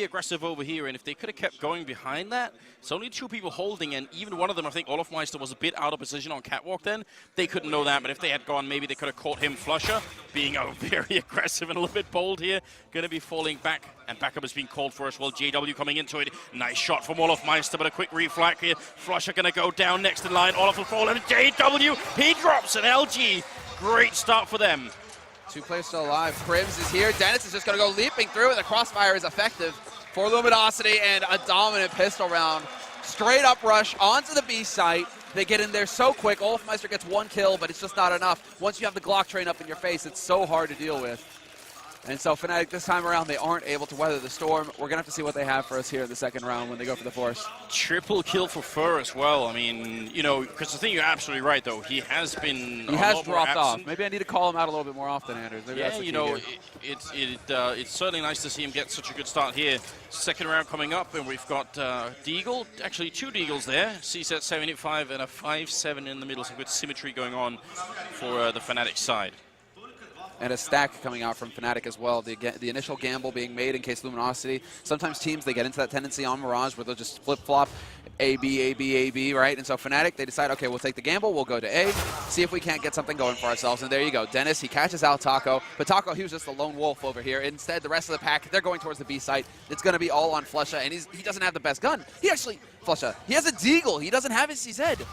aggressive over here, and if they could have kept going behind that, it's only 2 people holding, and even one of them, I think Olofmeister, was a bit out of position on catwalk then. They couldn't know that, but if they had gone, maybe they could have caught him. Flusher being very aggressive and a little bit bold here, going to be falling back, and backup has been called for as well. JW coming into it. Nice shot from Olofmeister, but a quick reflag here. Flusher going to go down next in line. Olof will fall, and JW, he drops an LG. Great start for them. 2 players still alive. Crims is here. Dennis is just going to go leaping through, and the crossfire is effective for Luminosity, and a dominant pistol round. Straight up rush onto the B site. They get in there so quick. Olofmeister gets 1 kill, but it's just not enough. Once you have the Glock train up in your face, it's so hard to deal with. And so Fnatic this time around, they aren't able to weather the storm. We're going to have to see what they have for us here in the second round when they go for the force. Triple kill for Fur as well. I mean, you know, because the thing, you're absolutely right, though. He has been He has dropped off. Maybe I need to call him out a little bit more often, Anders. Maybe yeah, you know, it's certainly nice to see him get such a good start here. Second round coming up, and we've got Deagle, actually 2 Deagles there. C-set 785 and a 5-7 in the middle. Some good symmetry going on for the Fnatic side. And a stack coming out from Fnatic as well. The initial gamble being made in case Luminosity. Sometimes teams, they get into that tendency on Mirage where they'll just flip-flop A, B, A, B, A, B, right? And so Fnatic, they decide, okay, we'll take the gamble, we'll go to A, see if we can't get something going for ourselves. And there you go. Dennis, he catches out Taco. But Taco, he was just a lone wolf over here. Instead, the rest of the pack, they're going towards the B site. It's going to be all on Flusha, and he doesn't have the best gun. He actually, Flusha, he has a Deagle. He doesn't have his CZ.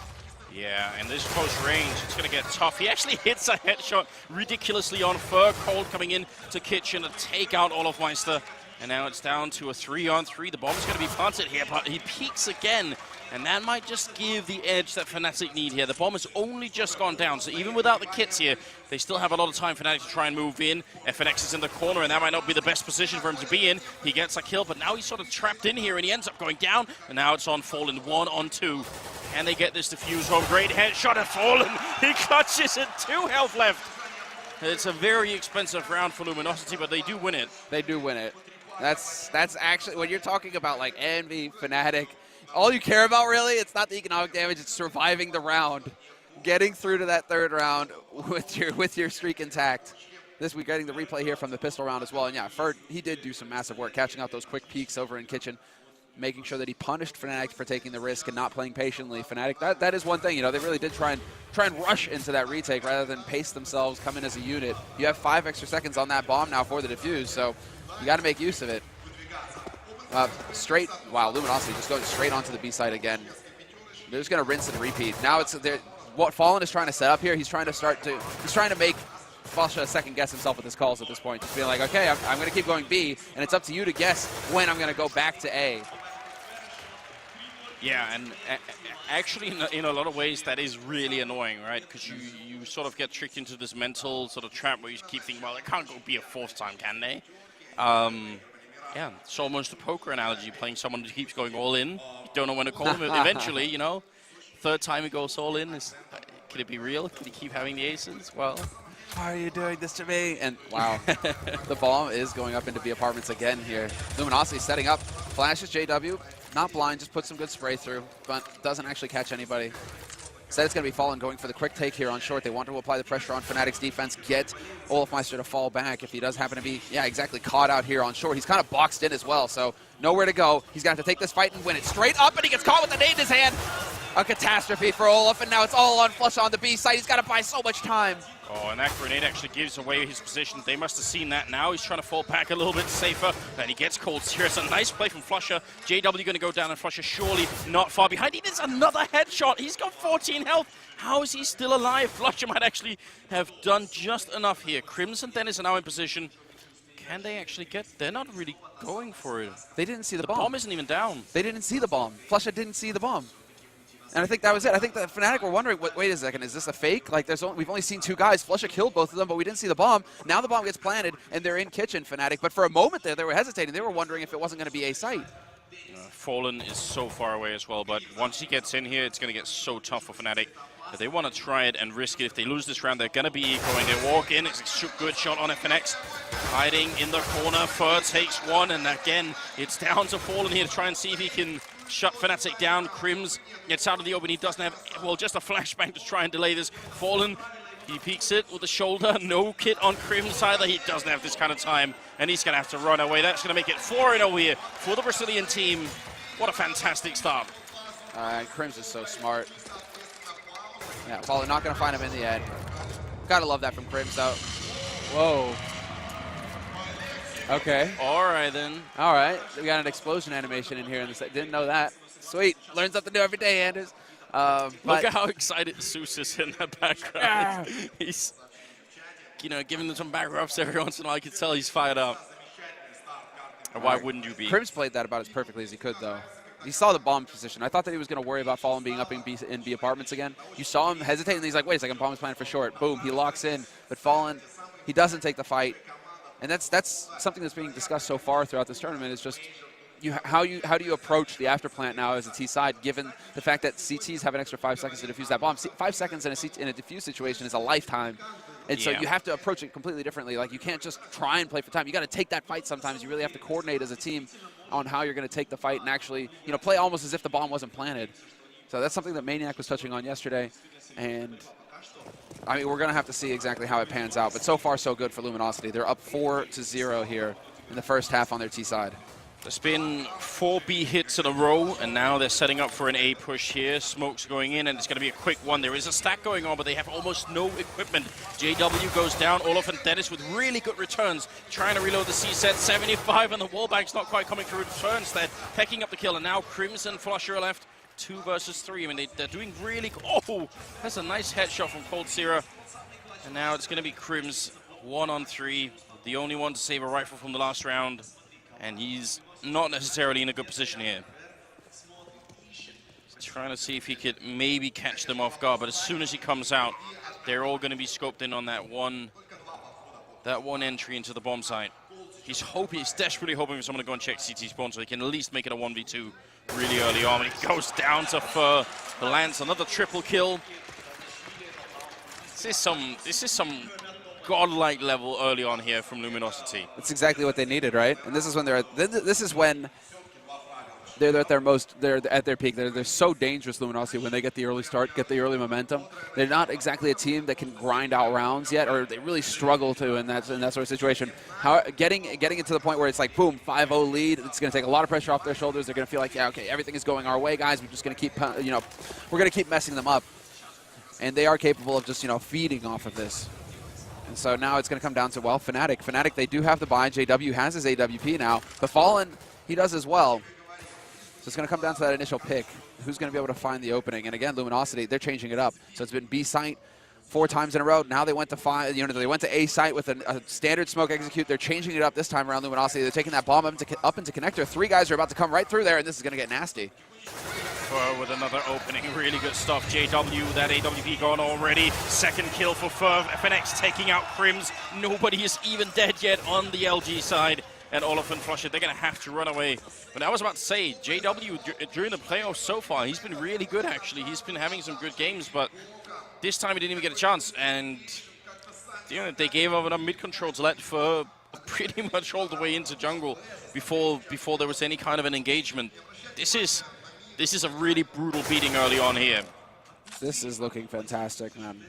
Yeah, and this close range, it's going to get tough. He actually hits a headshot ridiculously on Fur. Cold coming in to Kitchen to take out Olofmeister. And now it's down to a 3-on-3. The bomb's going to be planted here, but he peeks again. And that might just give the edge that Fnatic need here. The bomb has only just gone down, so even without the kits here, they still have a lot of time for Fnatic to try and move in. FNX is in the corner, and that might not be the best position for him to be in. He gets a kill, but now he's sort of trapped in here, and he ends up going down. And now it's on Fallen, 1-on-2. Can they get this defuse home? Great headshot at Fallen. He clutches it, 2 health left. It's a very expensive round for Luminosity, but they do win it. They do win it. That's actually, when you're talking about like Envy, Fnatic, all you care about really, it's not the economic damage, it's surviving the round. Getting through to that 3rd round with your streak intact. This we're getting the replay here from the pistol round as well. And yeah, Ferd, he did do some massive work, catching out those quick peaks over in Kitchen, making sure that he punished Fnatic for taking the risk and not playing patiently. Fnatic, that is one thing, you know, they really did try and rush into that retake rather than pace themselves, come in as a unit. You have 5 extra seconds on that bomb now for the defuse, so you got to make use of it. Wow, Luminosity just goes straight onto the B side again. They're just going to rinse and repeat. Now it's what Fallen is trying to set up here. He's trying to make Flusha second guess himself with his calls at this point. Just being like, okay, I'm going to keep going B, and it's up to you to guess when I'm going to go back to A. Yeah, and actually in a lot of ways that is really annoying, right? Because you sort of get tricked into this mental sort of trap where you keep thinking, well, it can't go be a 4th time, can they? Yeah, it's almost a poker analogy, playing someone who keeps going all in. You don't know when to call him. Eventually, you know, 3rd time he goes all in. Could it be real? Could he keep having the aces? Well, why are you doing this to me? And wow, the bomb is going up into the apartments again here. Luminosity setting up, flashes JW, not blind, just puts some good spray through, but doesn't actually catch anybody. Instead, it's going to be Fallen going for the quick take here on short. They want to apply the pressure on Fnatic's defense, get Olofmeister to fall back if he does happen to be, yeah, exactly, caught out here on short. He's kind of boxed in as well, so nowhere to go. He's going to have to take this fight and win it. Straight up, and he gets caught with the nade in his hand. A catastrophe for Olof, and now it's all on Flusha on the B side. He's got to buy so much time. Oh, and that grenade actually gives away his position. They must have seen that now. He's trying to fall back a little bit safer, and he gets called serious. A nice play from Flusha. JW going to go down, and Flusha surely not far behind. He needs another headshot. He's got 14 health. How is he still alive? Flusha might actually have done just enough here. Crimson Dennis are now in position. Can they actually get? They're not really going for it. They didn't see the bomb. The bomb isn't even down. They didn't see the bomb. Flusha didn't see the bomb. And I think that was it. I think the Fnatic were wondering, wait a second, is this a fake? Like, we've only seen 2 guys. Flusha killed both of them, but we didn't see the bomb. Now the bomb gets planted, and they're in Kitchen, Fnatic. But for a moment there, they were hesitating. They were wondering if it wasn't going to be a site. Fallen is so far away as well, but once he gets in here, it's going to get so tough for Fnatic. But they want to try it and risk it. If they lose this round, they're going to be going. They walk in. It's a good shot on FNX. Hiding in the corner. Fur takes 1, and again, it's down to Fallen here to try and see if he can shut Fnatic down. Crims gets out of the open. He doesn't have, well, just a flashbang to try and delay this. Fallen He peeks it with the shoulder. No kit on Crims either. He doesn't have this kind of time, and he's going to have to run away. That's going to make it 4-0 here for the Brazilian team. What a fantastic start. Crims is so smart. Yeah, Fallen not going to find him in the end. Gotta love that from Crims, though. Whoa. Okay. All right, then. All right. We got an explosion animation in here. In the set. Didn't know that. Sweet. Learn something new every day, Anders. Look at how excited Zeus is in the background. He's, giving them some back rubs every once in a while. I can tell he's fired up. Or why wouldn't you be? Crims played that about as perfectly as he could, though. He saw the bomb position. I thought that he was going to worry about Fallen being up in B apartments again. You saw him hesitate, and he's like, wait a second, Bomb's planning for short. Boom, he locks in. But Fallen, he doesn't take the fight. And that's something that's being discussed so far throughout this tournament is just how do you approach the afterplant now as a T side, given the fact that CTs have an extra 5 seconds to defuse that bomb. 5 seconds in a defuse situation is a lifetime. And so you have to approach it completely differently. Like, you can't just try and play for time. You got to take that fight sometimes. You really have to coordinate as a team on how you're going to take the fight and actually, play almost as if the bomb wasn't planted. So that's something that Maniac was touching on yesterday. And, I mean, we're going to have to see exactly how it pans out. But so far, so good for Luminosity. They're up 4-0 here in the first half on their T side. There's been 4 B hits in a row, and now they're setting up for an A push here. Smoke's going in, and it's going to be a quick one. There is a stack going on, but they have almost no equipment. JW goes down. Olaf and Dennis with really good returns, trying to reload the C set. 75, and the wallbang's not quite coming through returns. They're pecking up the kill, and now Crims and Flusher are left 2 versus 3. I mean, they're doing really good. Oh, that's a nice headshot from Cold Sierra. And now it's going to be Crims 1-on-3, the only one to save a rifle from the last round, and he's not necessarily in a good position here. Trying to see if he could maybe catch them off guard, but as soon as he comes out, they're all going to be scoped in on that one entry into the bomb site. He's desperately hoping for someone to go and check CT spawn so he can at least make it a 1v2 really early on. And he goes down to Fur, lands another triple kill. This is some godlike level early on here from Luminosity. That's exactly what they needed, right? And this is when they're at their peak. They're so dangerous, Luminosity, when they get the early start, get the early momentum. They're not exactly a team that can grind out rounds yet, or they really struggle to in that sort of situation. Getting it to the point where it's like, boom, 5-0 lead, it's going to take a lot of pressure off their shoulders. They're going to feel like, yeah, okay, everything is going our way, guys. We're just going to keep, we're going to keep messing them up. And they are capable of just, feeding off of this. And so now it's going to come down to, well, Fnatic. Fnatic, they do have the buy. JW has his AWP now. The Fallen, he does as well. So it's going to come down to that initial pick. Who's going to be able to find the opening? And again, Luminosity, they're changing it up. So it's been B site 4 times in a row. Now they went to they went to A site with a standard smoke execute. They're changing it up this time around, Luminosity. They're taking that bomb up into connector. 3 guys are about to come right through there, and this is going to get nasty. Fur with another opening, really good stuff. JW, that AWP gone already. Second kill for Fur. FNX taking out Crims. Nobody is even dead yet on the LG side. And Olaf and Flusher, they're going to have to run away. But I was about to say, JW, during the playoffs so far, he's been really good, actually. He's been having some good games, but this time he didn't even get a chance. And they gave up enough mid-control to let Fur pretty much all the way into jungle before there was any kind of an engagement. This is a really brutal beating early on here. This is looking fantastic, man.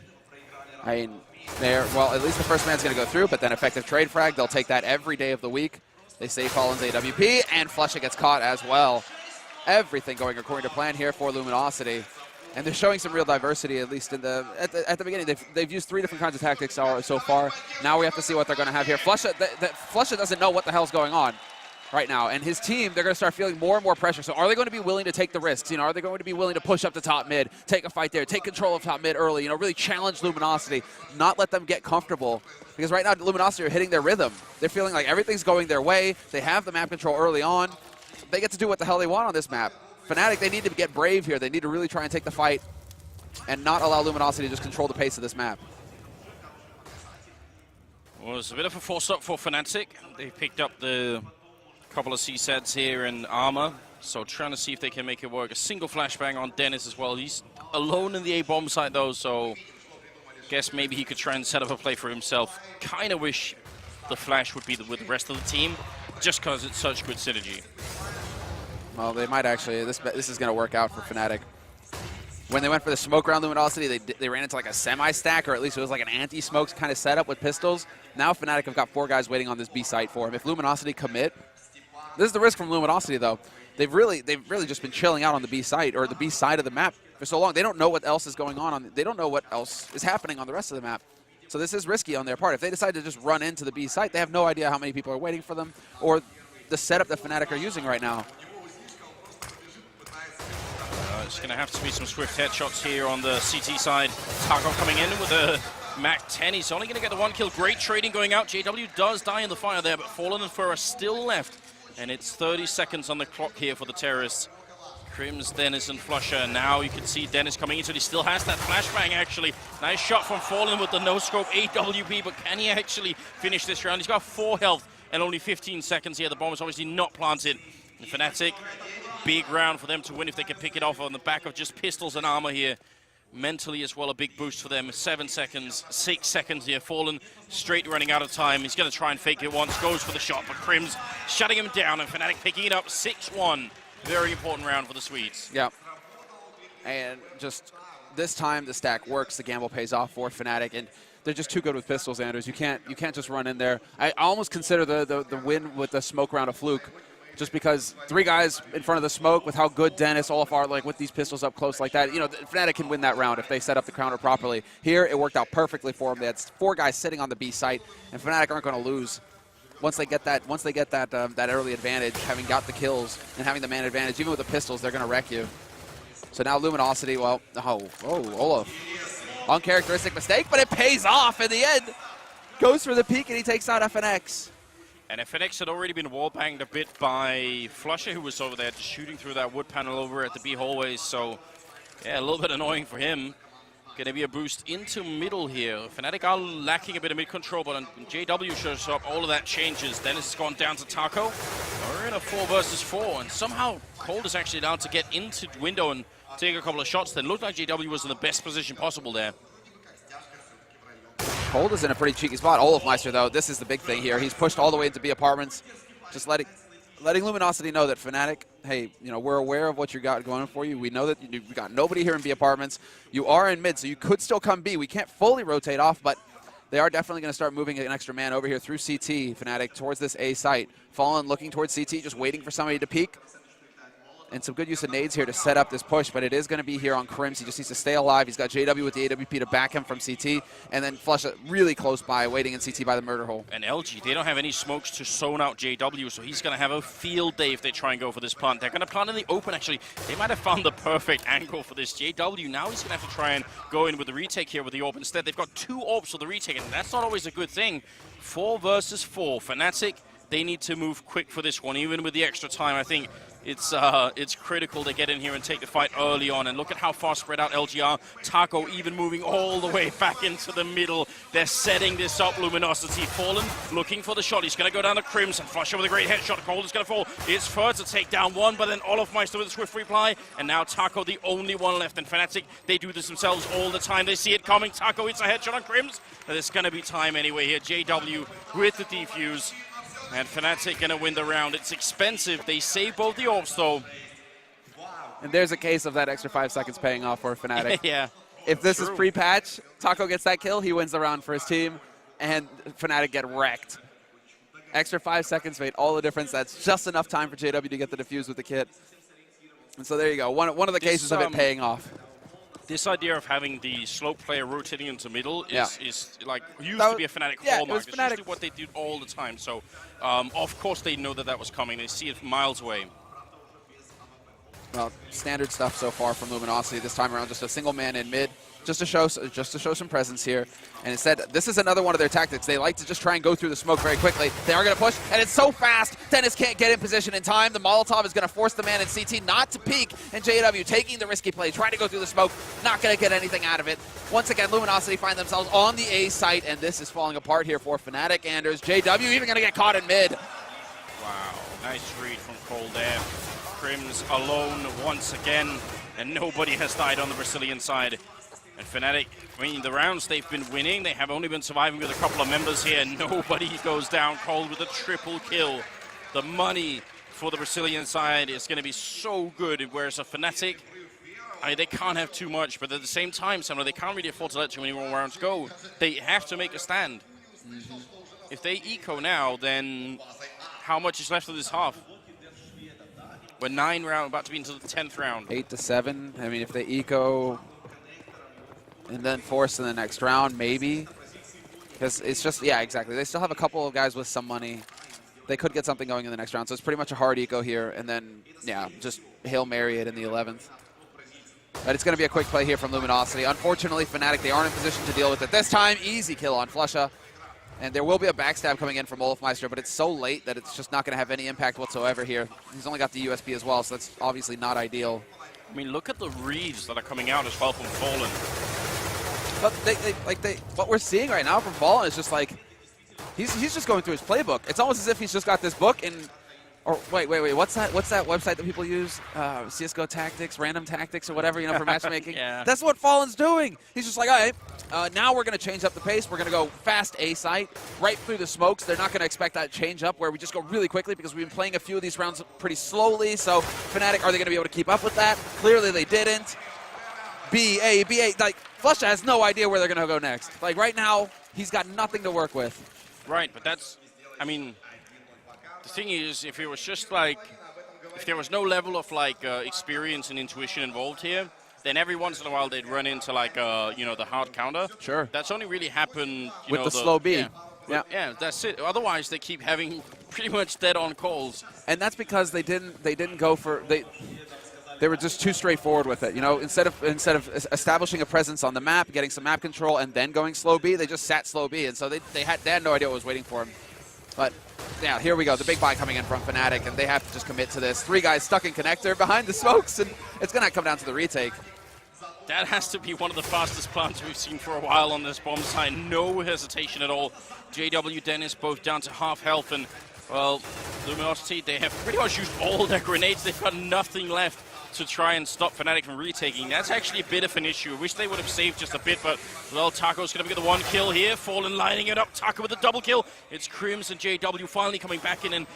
I mean, well, at least the first man's going to go through, but then effective trade frag, they'll take that every day of the week. They save Fallen's AWP, and Flusha gets caught as well. Everything going according to plan here for Luminosity. And they're showing some real diversity, at least at the beginning. They've used 3 different kinds of tactics so far. Now we have to see what they're going to have here. Flusha doesn't know what the hell's going on right now, and his team, they're going to start feeling more and more pressure. So are they going to be willing to take the risks? Are they going to be willing to push up the top mid, take a fight there, take control of top mid early, really challenge Luminosity, not let them get comfortable? Because right now, Luminosity are hitting their rhythm. They're feeling like everything's going their way. They have the map control early on. They get to do what the hell they want on this map. Fnatic, they need to get brave here. They need to really try and take the fight and not allow Luminosity to just control the pace of this map. Well, it's a bit of a force-up for Fnatic. They picked up the couple of C-sets here and armor, so trying to see if they can make it work. A single flashbang on Dennis as well. He's alone in the A-bomb site, though, so guess maybe he could try and set up a play for himself. Kind of wish the flash would be with the rest of the team, just because it's such good synergy. Well, they might actually. This is going to work out for Fnatic. When they went for the smoke round luminosity, they ran into like a semi-stack, or at least it was like an anti-smokes kind of setup with pistols. Now Fnatic have got 4 guys waiting on this B site for him. If luminosity commit, this is the risk from luminosity though. They've really just been chilling out on the B site, or the B side of the map for so long. They don't know what else is going on. They don't know what else is happening on the rest of the map. So this is risky on their part. If they decide to just run into the B site, they have no idea how many people are waiting for them or the setup that Fnatic are using right now. It's going to have to be some swift headshots here on the CT side. Taco coming in with a Mac 10. He's only going to get the 1 kill. Great trading going out. JW does die in the fire there, but Fallen and Fur are still left. And it's 30 seconds on the clock here for the terrorists. Crims, Dennis, and Flusher. Now you can see Dennis coming into it. He still has that flashbang, actually. Nice shot from Fallen with the no-scope AWP, but can he actually finish this round? He's got 4 health and only 15 seconds here. The bomb is obviously not planted. And Fnatic, big round for them to win if they can pick it off on the back of just pistols and armor here. Mentally as well, a big boost for them. 7 seconds, 6 seconds here. Fallen straight running out of time. He's going to try and fake it once, goes for the shot, but Crims shutting him down, and Fnatic picking it up 6-1. Very important round for the Swedes. Yeah. And just this time the stack works, the gamble pays off for Fnatic, and they're just too good with pistols, Anders. You can't just run in there. I almost consider the win with the smoke round a fluke, just because 3 guys in front of the smoke with how good Dennis, Olaf are, like with these pistols up close like that. You know, Fnatic can win that round if they set up the counter properly. Here, it worked out perfectly for them. They had 4 guys sitting on the B site, and Fnatic aren't going to lose. Once they get that early advantage, having got the kills and having the man advantage, even with the pistols, they're going to wreck you. So now luminosity, well, Olaf. Uncharacteristic mistake, but it pays off in the end. Goes for the peek, and he takes out FNX. And FNX had already been wall-banged a bit by Flusher, who was over there just shooting through that wood panel over at the B hallways. So, yeah, a little bit annoying for him. Going to be a boost into middle here. Fnatic are lacking a bit of mid-control, but when JW shows up, all of that changes. Dennis has gone down to Taco. We're in a 4 versus 4, and somehow Cold is actually allowed to get into the window and take a couple of shots. That looked like JW was in the best position possible there. Cold is in a pretty cheeky spot. Olafmeister, though, this is the big thing here. He's pushed all the way into B apartments, just letting Luminosity know that Fnatic, hey, you know, we're aware of what you got going for you. We know that you've got nobody here in B apartments. You are in mid, so you could still come B. We can't fully rotate off, but they are definitely going to start moving an extra man over here through CT, Fnatic, towards this A site. Fallen looking towards CT, just waiting for somebody to peek. And some good use of nades here to set up this push, but it is going to be here on Crims. He just needs to stay alive. He's got JW with the AWP to back him from CT, and then Flush really close by, waiting in CT by the murder hole. And LG, they don't have any smokes to zone out JW, so he's going to have a field day if they try and go for this plant. They're going to plant in the open, actually. They might have found the perfect angle for this. JW, now he's going to have to try and go in with the retake here with the AWP. Instead, they've got 2 AWPs for the retake, and that's not always a good thing. 4 versus 4. Fnatic, they need to move quick for this one, even with the extra time. I think it's critical to get in here and take the fight early on. And look at how far spread out LG are. Taco even moving all the way back into the middle. They're setting this up. Luminosity Fallen looking for the shot. He's going to go down to Crims and Flusher with a great headshot. Cold is going to fall. It's Fur to take down one, but then Olafmeister with a swift reply. And now Taco, the only one left. And Fnatic, they do this themselves all the time. They see it coming. Taco hits a headshot on Crims. And it's going to be time anyway here. JW with the defuse. And Fnatic going to win the round. It's expensive. They save both the AWPs, though. And there's a case of that extra 5 seconds paying off for Fnatic. Yeah. If this is pre-patch, Taco gets that kill, he wins the round for his team, and Fnatic get wrecked. Extra 5 seconds made all the difference. That's just enough time for JW to get the defuse with the kit. And so there you go. One of the cases of it paying off. This idea of having the slope player rotating into middle is like used to be a Fnatic hallmark. It's usually what they do all the time. So, of course, they know that was coming. They see it from miles away. Well, standard stuff so far from Luminosity this time around. Just a single man in mid, just to show some presence here. And instead, this is another one of their tactics. They like to just try and go through the smoke very quickly. They are going to push, and it's so fast. Dennis can't get in position in time. The Molotov is going to force the man in CT not to peek, and JW taking the risky play, trying to go through the smoke, not going to get anything out of it. Once again, Luminosity find themselves on the A site, and this is falling apart here for Fnatic. Anders, JW even going to get caught in mid. Wow, nice read from Cold there. Crims alone once again, and nobody has died on the Brazilian side. And Fnatic, I mean, the rounds they've been winning, they have only been surviving with a couple of members here. Nobody goes down. Cold with a triple kill. The money for the Brazilian side is going to be so good, whereas a Fnatic, they can't have too much, but at the same time, they can't really afford to let too many more rounds go. They have to make a stand. If they eco now, then how much is left of this half? We're 9 rounds, about to be into the 10th round. 8-7. I mean, if they eco and then force in the next round, maybe. Because it's just, yeah, exactly. They still have a couple of guys with some money. They could get something going in the next round. So it's pretty much a hard eco here. And then, yeah, just Hail Mary it in the 11th. But it's going to be a quick play here from Luminosity. Unfortunately, Fnatic, they aren't in position to deal with it. This time, easy kill on Flusha. And there will be a backstab coming in from Olofmeister, but it's so late that it's just not going to have any impact whatsoever here. He's only got the USP as well, so that's obviously not ideal. I mean, look at the reads that are coming out as well from Fallen. But what we're seeing right now from Fallen is just like, he's just going through his playbook. It's almost as if he's just got this book and, or wait, what's that website that people use? CSGO Tactics, Random Tactics, or whatever, you know, for matchmaking. Yeah. That's what Fallen's doing. He's just like, all right, now we're going to change up the pace. We're going to go fast A site, right through the smokes. They're not going to expect that change up where we just go really quickly because we've been playing a few of these rounds pretty slowly. So Fnatic, are they going to be able to keep up with that? Clearly they didn't. B-A, like, Flusha has no idea where they're going to go next. Like, right now, he's got nothing to work with. Right, but that's, I mean, the thing is, if it was just like, if there was no level of like experience and intuition involved here, then every once in a while they'd run into like, you know, the hard counter. Sure. That's only really happened, with the slow B. Yeah. Yeah, that's it. Otherwise, they keep having pretty much dead-on calls. And that's because they didn't go for they were just too straightforward with it. You know, instead of establishing a presence on the map, getting some map control, and then going slow B, they just sat slow B, and so they had no idea what was waiting for them. But yeah, here we go. The big buy coming in from Fnatic, and they have to just commit to this. 3 guys stuck in connector behind the smokes, and it's going to come down to the retake. That has to be one of the fastest plants we've seen for a while on this bomb site. No hesitation at all. JW, Dennis both down to half health, and, well, Luminosity, they have pretty much used all their grenades. They've got nothing left to try and stop Fnatic from retaking. That's actually a bit of an issue. I wish they would have saved just a bit, but, well, Taco's going to get the 1 kill here. Fallen lining it up. Taco with a double kill. It's Crims and JW finally coming back in and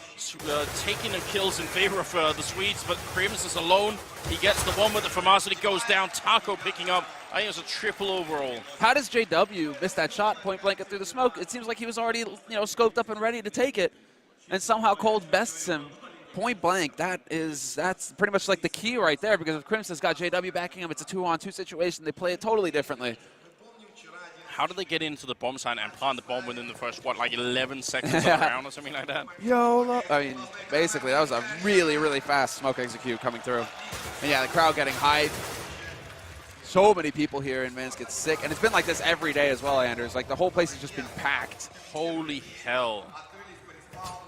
taking the kills in favor of the Swedes, but Crims is alone. He gets the one with the Ferocity, goes down. Taco picking up. I think it was a triple overall. How does JW miss that shot point blank through the smoke? It seems like he was already, you know, scoped up and ready to take it, and somehow Cold bests him. Point blank, that's pretty much like the key right there, because if Crimson's got JW backing him, it's a 2-on-2 situation. They play it totally differently. How do they get into the bomb site and plant the bomb within the first, what, like 11 seconds of the round or something like that? YOLO. I mean, basically, that was a really, really fast smoke execute coming through. And yeah, the crowd getting hyped. So many people here in Minsk get sick. And it's been like this every day as well, Anders. Like, the whole place has just been packed. Holy hell.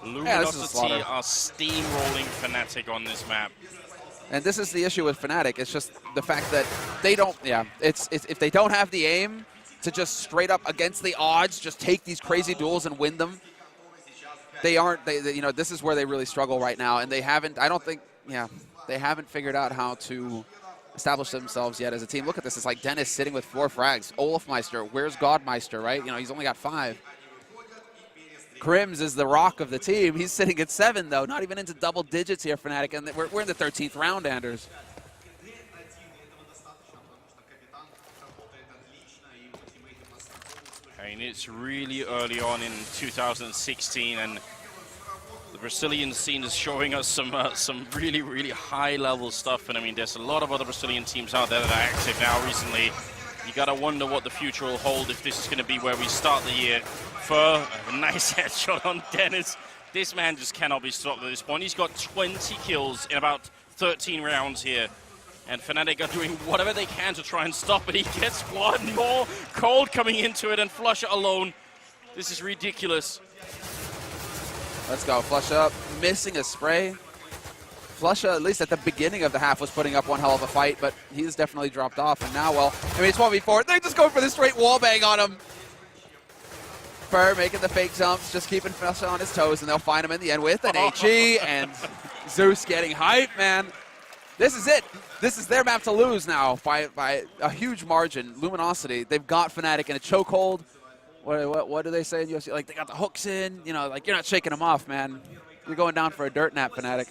Luminosity are steamrolling Fnatic on this map. And this is the issue with Fnatic. It's just the fact that they don't, it's if they don't have the aim to just straight up against the odds, just take these crazy duels and win them, they you know, this is where they really struggle right now. And they haven't, I don't think, they haven't figured out how to establish themselves yet as a team. Look at this. It's like Dennis sitting with 4 frags. Olofmeister, where's Godmeister, right? You know, he's only got 5. Crims is the rock of the team. He's sitting at 7, though. Not even into double digits here, Fnatic. And we're in the 13th round, Anders. I mean, it's really early on in 2016, and the Brazilian scene is showing us some really, really high-level stuff. And I mean, there's a lot of other Brazilian teams out there that are active now recently. You gotta wonder what the future will hold if this is gonna be where we start the year. Fur, a nice headshot on Dennis. This man just cannot be stopped at this point. He's got 20 kills in about 13 rounds here. And Fnatic are doing whatever they can to try and stop it. He gets one more. Cold coming into it, and Flusha alone. This is ridiculous. Let's go. Flusha missing a spray. Flusha, at least at the beginning of the half, was putting up one hell of a fight, but he's definitely dropped off. And now, well, I mean, it's 1v4. They just go for the straight wallbang on him. Fur making the fake jumps, just keeping Flusha on his toes, and they'll find him in the end with an HE, and Zeus getting hype, man. This is it. This is their map to lose now by a huge margin. Luminosity, they've got Fnatic in a chokehold. What do they say in UFC? Like, they got the hooks in, you know, like, you're not shaking them off, man. You're going down for a dirt nap, Fnatic.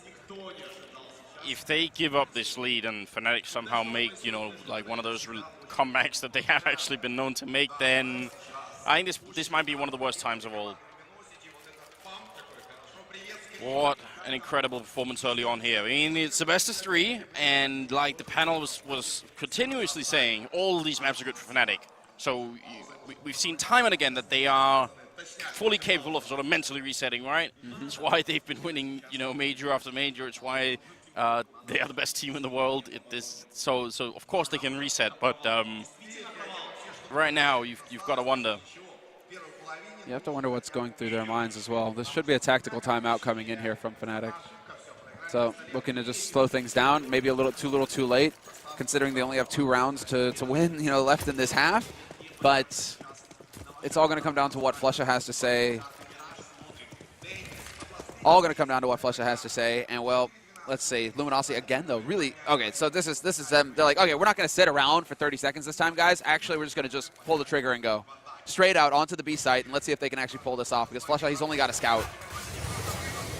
if they give up this lead and Fnatic somehow make, like one of those comebacks that they have actually been known to make, then I think this might be one of the worst times of all. What an incredible performance early on here. I mean, it's the best of 3, and like the panel was continuously saying, all these maps are good for Fnatic. So we've seen time and again that they are fully capable of sort of mentally resetting, right? That's why they've been winning, major after major. It's why they are the best team in the world. So of course they can reset, but right now you've got to wonder. You have to wonder what's going through their minds as well. This should be a tactical timeout coming in here from Fnatic. So looking to just slow things down, maybe a little too late, considering they only have 2 rounds to win, left in this half. But it's all going to come down to what flusha has to say. And well, let's see. Luminosity again, though. Really, okay. So this is them. They're like, okay, we're not going to sit around for 30 seconds this time, guys. Actually, we're just going to just pull the trigger and go straight out onto the B site, and let's see if they can actually pull this off. Because flusha, he's only got a scout.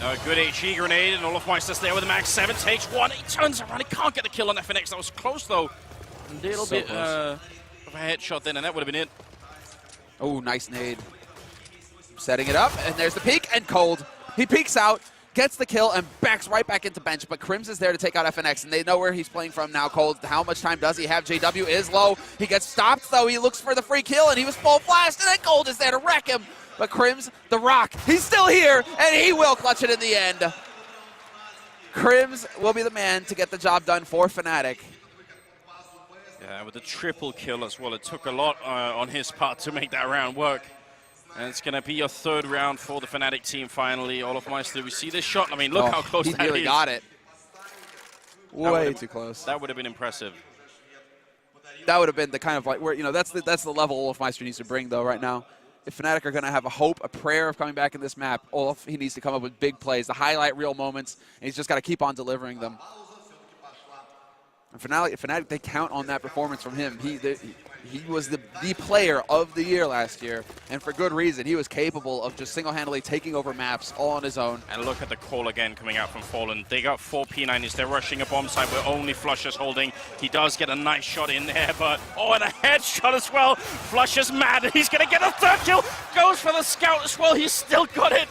A good HE grenade, and Olofmeister's there with the max 7, takes 1. He turns around. He can't get the kill on FNX. That was close, though. A little bit of a headshot then, and that would have been it. Oh, nice nade. Setting it up, and there's the peek, and Cold. He peeks out, gets the kill, and backs right back into bench. But Crims is there to take out FNX, and they know where he's playing from now. Cold, how much time does he have? JW is low. He gets stopped, though. He looks for the free kill, and he was full blast, and then Cold is there to wreck him. But Crims, the Rock, he's still here, and he will clutch it in the end. Crims will be the man to get the job done for Fnatic. Yeah, with the triple kill as well. It took a lot on his part to make that round work. And it's going to be your 3rd round for the Fnatic team finally. Olofmeister, we see this shot. I mean, look how close that is. He really got it. Way too close. That would have been impressive. That would have been the kind of like, where, that's the level Olofmeister needs to bring, though, right now. If Fnatic are going to have a hope, a prayer of coming back in this map, Olof, he needs to come up with big plays, the highlight real moments, and he's just got to keep on delivering them. And Fnatic, they count on that performance from him. He was the player of the year last year, and for good reason. He was capable of just single-handedly taking over maps all on his own. And look at the call again coming out from Fallen. They got 4 P90s. They're rushing a bomb site where only flusha's holding. He does get a nice shot in there, but and a headshot as well. flusha's mad. He's going to get a 3rd kill. Goes for the scout as well. He's still got it.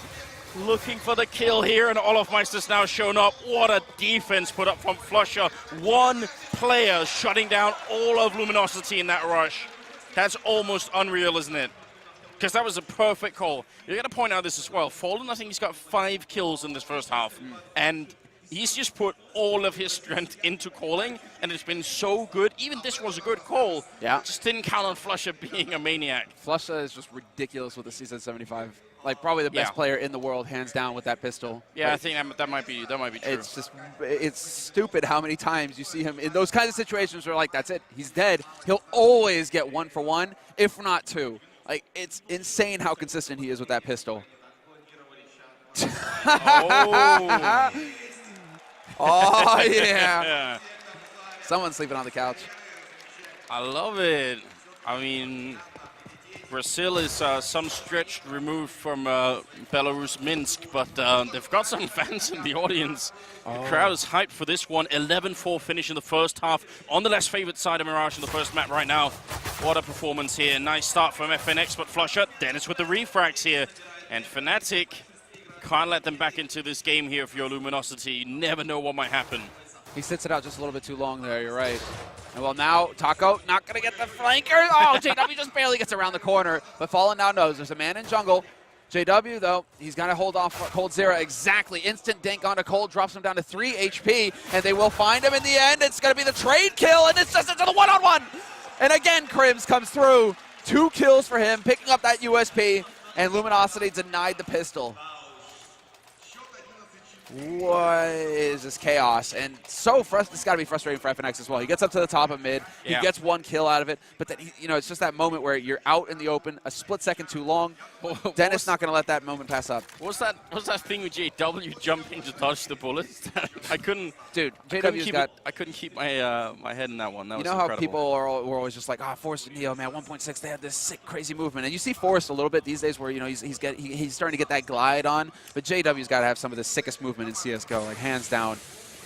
Looking for the kill here, and Olofmeister's now shown up. What a defense put up from flusha. 1 player shutting down all of Luminosity in that rush. That's almost unreal, isn't it? Because that was a perfect call. You're going to point out this as well. Fallen, I think he's got 5 kills in this first half. And he's just put all of his strength into calling, and it's been so good. Even this was a good call. Yeah. Just didn't count on flusha being a maniac. flusha is just ridiculous with the CZ75. Like, probably the best player in the world, hands down, with that pistol. Yeah, like, I think that might be true. It's stupid how many times you see him in those kinds of situations where, like, that's it, he's dead. He'll always get 1 for 1, if not 2. Like, it's insane how consistent he is with that pistol. Oh. Oh, yeah. Someone's sleeping on the couch. I love it. I mean, Brazil is some stretch removed from Belarus, Minsk, but they've got some fans in the audience. The crowd is hyped for this one. 11-4 finish in the first half on the less favored side of Mirage in the first map right now. What a performance here. Nice start from FNX, but flusha. Dennis with the refrags here. And Fnatic can't let them back into this game here if you're Luminosity. You never know what might happen. He sits it out just a little bit too long there, you're right. And well, now Taco not going to get the flanker. Oh, JW just barely gets around the corner, but Fallen now knows there's a man in jungle. JW, though, he's going to hold off Cold Zero exactly. Instant dink onto Cold, drops him down to 3 HP, and they will find him in the end. It's going to be the trade kill, and it's just into the one-on-one. And again, Crims comes through. 2 kills for him, picking up that USP, and Luminosity denied the pistol. What is this chaos? And so it's got to be frustrating for FNX as well. He gets up to the top of mid. He gets 1 kill out of it. But then, it's just that moment where you're out in the open, a split second too long. Dennis not going to let that moment pass up. What's that thing with JW jumping to dodge the bullets? I couldn't. Dude, I couldn't keep my my head in that one. That was incredible. How people were always just like, Forrest and Neo, man, 1.6, they have this sick, crazy movement. And you see Forrest a little bit these days where, he's starting to get that glide on. But JW's got to have some of the sickest movement in CSGO, like hands down.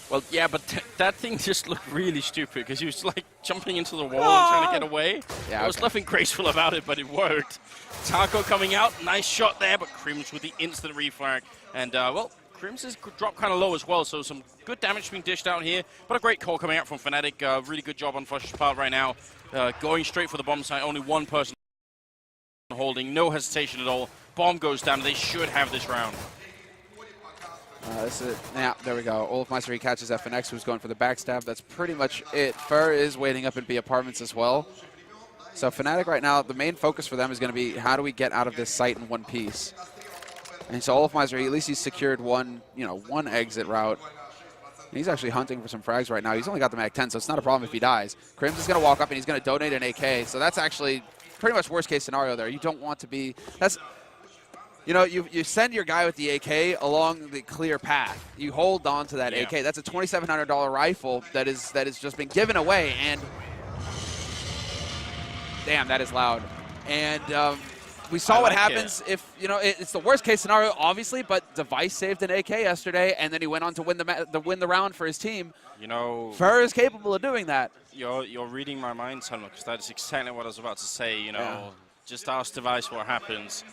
Well, yeah, but that thing just looked really stupid because he was like jumping into the wall and trying to get away. Yeah, there was nothing graceful about it, but it worked. Taco coming out, nice shot there, but Crims with the instant reflag. And, well, Crims has dropped kind of low as well, so some good damage being dished out here. But a great call coming out from Fnatic. Really good job on Flush's part right now. Going straight for the bomb site, only one person holding, no hesitation at all. Bomb goes down, and they should have this round. This is it. Yeah, there we go. Olofmeister catches FNX, who's going for the backstab. That's pretty much it. Fur is waiting up in B apartments as well. So Fnatic right now, the main focus for them is going to be how do we get out of this site in one piece. And so Olofmeister, at least he's secured one exit route. And he's actually hunting for some frags right now. He's only got the Mag 10, so it's not a problem if he dies. Crims is going to walk up and he's going to donate an AK. So that's actually pretty much worst case scenario there. You don't want to be. That's. You know, you send your guy with the AK along the clear path. You hold on to that AK. That's a $2,700 rifle that is just been given away. And damn, that is loud. And we saw what happens if, you know, it's the worst case scenario, obviously, but Device saved an AK yesterday, and then he went on to win the round for his team. You know, Fur is capable of doing that. You're reading my mind, Sunlook, because that's exactly what I was about to say. You know, just ask Device what happens.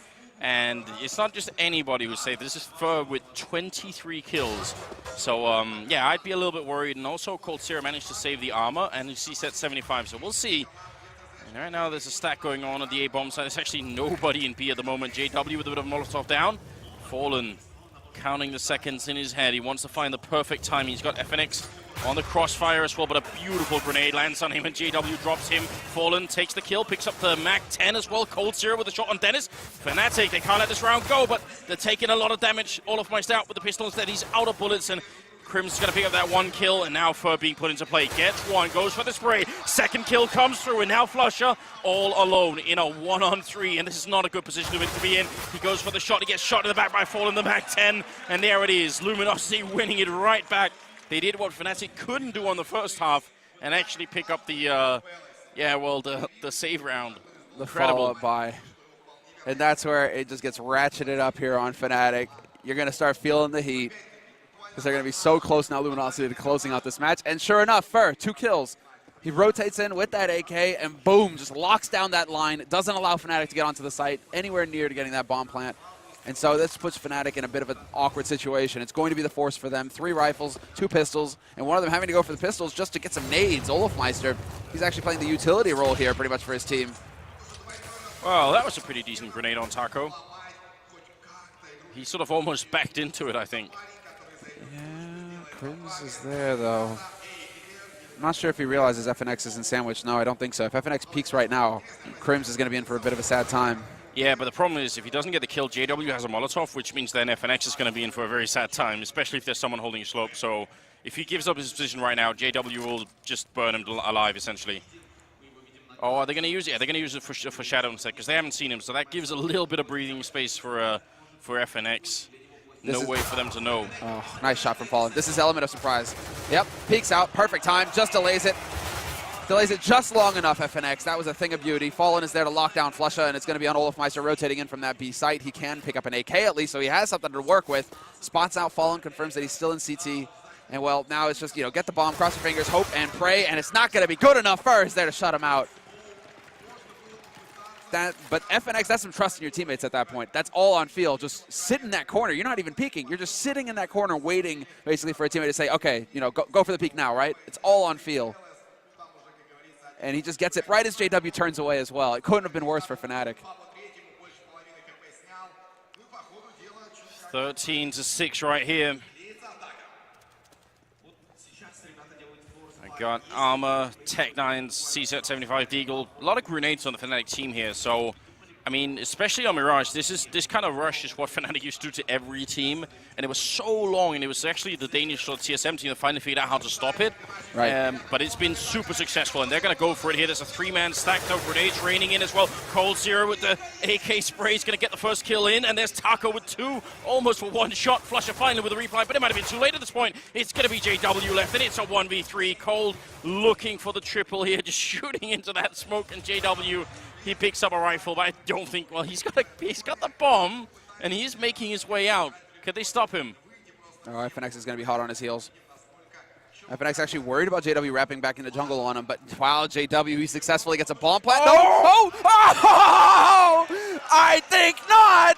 And it's not just anybody who's saved. This is Fur with 23 kills. So, yeah, I'd be a little bit worried. And also, Coldzera managed to save the armor, and he's at 75. So we'll see. And right now, there's a stack going on at the A-bomb side. There's actually nobody in B at the moment. JW with a bit of Molotov down. Fallen, counting the seconds in his head. He wants to find the perfect time. He's got FNX on the crossfire as well, but a beautiful grenade lands on him, and JW drops him. Fallen takes the kill, picks up the Mag 10 as well. Coldzera with a shot on Dennis. Fnatic, they can't let this round go, but they're taking a lot of damage. Olofmeister out with the pistol instead. He's out of bullets, and Crims is going to pick up that one kill, and now Fur being put into play. Gets one, goes for the spray. Second kill comes through, and now Flusher all alone in a 1-on-3, and this is not a good position for him to be in. He goes for the shot. He gets shot in the back by Fallen, the Mag 10, and there it is. Luminosity winning it right back. They did what Fnatic couldn't do on the first half and actually pick up the, the save round. The follow-up buy. And that's where it just gets ratcheted up here on Fnatic. You're going to start feeling the heat because they're going to be so close now, Luminosity, to closing out this match. And sure enough, Fur, 2 kills. He rotates in with that AK and boom, just locks down that line. It doesn't allow Fnatic to get onto the site anywhere near to getting that bomb plant. And so this puts Fnatic in a bit of an awkward situation. It's going to be the force for them. 3 rifles, 2 pistols, and one of them having to go for the pistols just to get some nades. Olofmeister, he's actually playing the utility role here pretty much for his team. Well, that was a pretty decent grenade on Taco. He sort of almost backed into it, I think. Yeah, Crims is there, though. I'm not sure if he realizes FNX isn't sandwiched. No, I don't think so. If FNX peaks right now, Crims is going to be in for a bit of a sad time. Yeah, but the problem is if he doesn't get the kill, JW has a Molotov, which means then FNX is going to be in for a very sad time, especially if there's someone holding a slope. So if he gives up his position right now, JW will just burn him alive, essentially. Oh, are they going to use it? Yeah, they're going to use it for Shadow instead, because they haven't seen him. So that gives a little bit of breathing space for FNX. No way for them to know. Oh, nice shot from Fallen. This is element of surprise. Yep, peeks out, perfect time, just delays it. Delays it just long enough, FNX. That was a thing of beauty. Fallen is there to lock down Flusha, and it's going to be on Olofmeister rotating in from that B site. He can pick up an AK at least, so he has something to work with. Spots out Fallen, confirms that he's still in CT. And, well, now it's just, get the bomb, cross your fingers, hope, and pray, and it's not going to be good enough. Fur is there to shut him out. But FNX, that's some trust in your teammates at that point. That's all on field. Just sit in that corner. You're not even peeking. You're just sitting in that corner waiting, basically, for a teammate to say, okay, go for the peek now, right? It's all on field. And he just gets it right as JW turns away as well. It couldn't have been worse for Fnatic. 13-6 right here. I got armor, Tech 9s, CSET 75 Deagle. A lot of grenades on the Fnatic team here. So, I mean, especially on Mirage, this kind of rush is what Fnatic used to do to every team. And it was so long, and it was actually the Danish TSM team that finally figured out how to stop it. Right. But it's been super successful, and they're going to go for it here. There's a 3-man stack, though, grenades raining in as well. Coldzera with the AK spray is going to get the first kill in, and there's Taco with 2, almost for 1 shot. Flusher finally with a reply, but it might have been too late at this point. It's going to be JW left, and it's a 1v3. Cold looking for the triple here, just shooting into that smoke, and JW, he picks up a rifle, but I don't think, well, he's got the bomb, and he's making his way out. Could they stop him? Oh, FNX is going to be hot on his heels. FNX actually worried about JW wrapping back into jungle on him, but wow, JW, he successfully gets a bomb plant. Oh! No! Oh! I think not!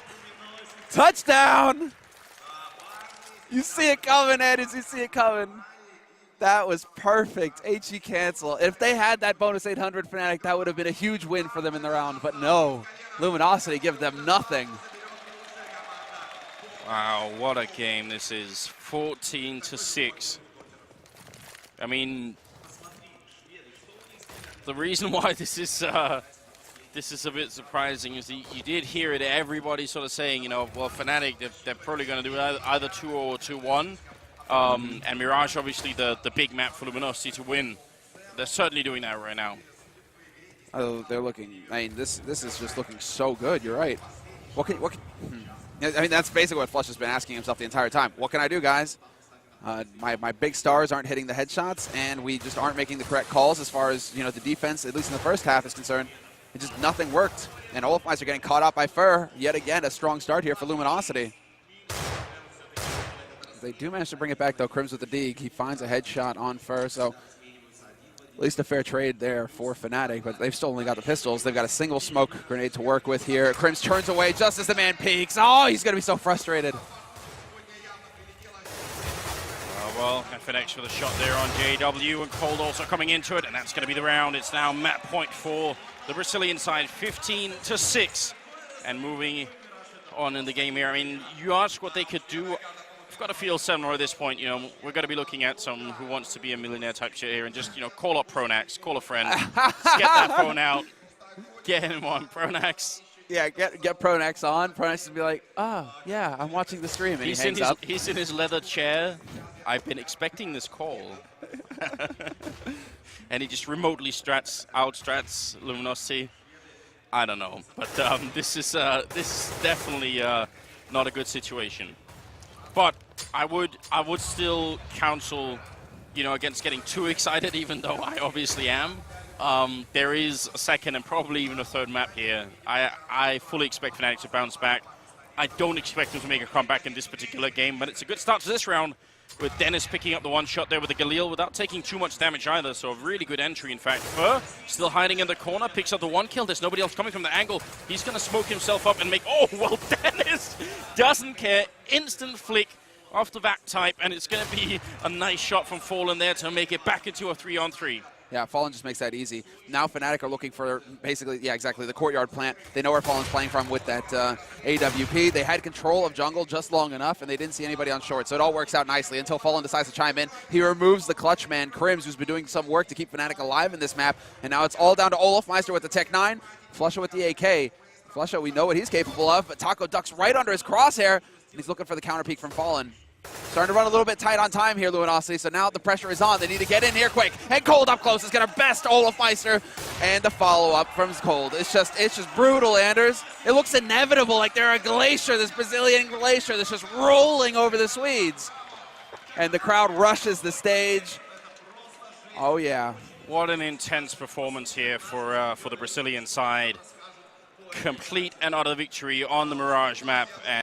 Touchdown! You see it coming, Edis. You see it coming. That was perfect. HE cancel. If they had that bonus 800 Fnatic, that would have been a huge win for them in the round, but no. Luminosity give them nothing. Wow, what a game this is. 14-6. I mean, the reason why this is a bit surprising is you did hear it, everybody sort of saying, you know, well, Fnatic, they're probably going to do either 2 or 2-1. And Mirage, obviously, the big map for Luminosity to win. They're certainly doing that right now. Oh, they're looking, I mean, this is just looking so good. You're right. I mean, that's basically what Flush has been asking himself the entire time. What can I do, guys? My big stars aren't hitting the headshots, and we just aren't making the correct calls as far as, you know, the defense, at least in the first half, is concerned. It just nothing worked. And Olafmeister are getting caught out by Fur. Yet again, a strong start here for Luminosity. They do manage to bring it back, though. Crims with the dig. He finds a headshot on Fur, so at least a fair trade there for Fnatic, but they've still only got the pistols. They've got a single smoke grenade to work with here. Crims turns away just as the man peeks. Oh, he's going to be so frustrated. Well, FNX with a shot there on JW, and Cold also coming into it, and that's going to be the round. It's now map point for the Brazilian side, 15-6, and moving on in the game here. I mean, you ask what they could do. I've got to feel similar at this point. You know, we're going to be looking at some Who Wants to Be a Millionaire type shit here, and just, you know, call up Pronax, call a friend, just get that phone out, get him on Pronax. Yeah, get Pronax on. Pronax will be like, oh, yeah, I'm watching the stream, and he hangs up. He's in his leather chair. I've been expecting this call. And he just remotely outstrats Luminosity. I don't know, but this is definitely not a good situation. But I would still counsel, you know, against getting too excited, even though I obviously am. There is a second and probably even a third map here. I fully expect Fnatic to bounce back. I don't expect them to make a comeback in this particular game, but it's a good start to this round, with Dennis picking up the one shot there with the Galil without taking too much damage either, so a really good entry, in fact. Fur still hiding in the corner, picks up the one kill. There's nobody else coming from the angle. He's going to smoke himself up and make... Oh, well, Dennis doesn't care. Instant flick off the back type, and it's going to be a nice shot from Fallen there to make it back into a 3-on-3. Yeah, Fallen just makes that easy. Now Fnatic are looking for basically, yeah, exactly, the courtyard plant. They know where Fallen's playing from with that AWP. They had control of jungle just long enough, and they didn't see anybody on short, so it all works out nicely until Fallen decides to chime in. He removes the clutch man, Crims, who's been doing some work to keep Fnatic alive in this map, and now it's all down to Olafmeister with the Tech 9, Flusha with the AK. Flusha, we know what he's capable of, but Taco ducks right under his crosshair, and he's looking for the counter peek from Fallen. Starting to run a little bit tight on time here, Luminosity, so now the pressure is on. They need to get in here quick. And Cold up close is going to best Olafmeister. And the follow-up from Cold. It's just brutal, Anders. It looks inevitable, like they're a glacier, this Brazilian glacier that's just rolling over the Swedes. And the crowd rushes the stage. Oh, yeah. What an intense performance here for the Brazilian side. Complete and utter victory on the Mirage map. And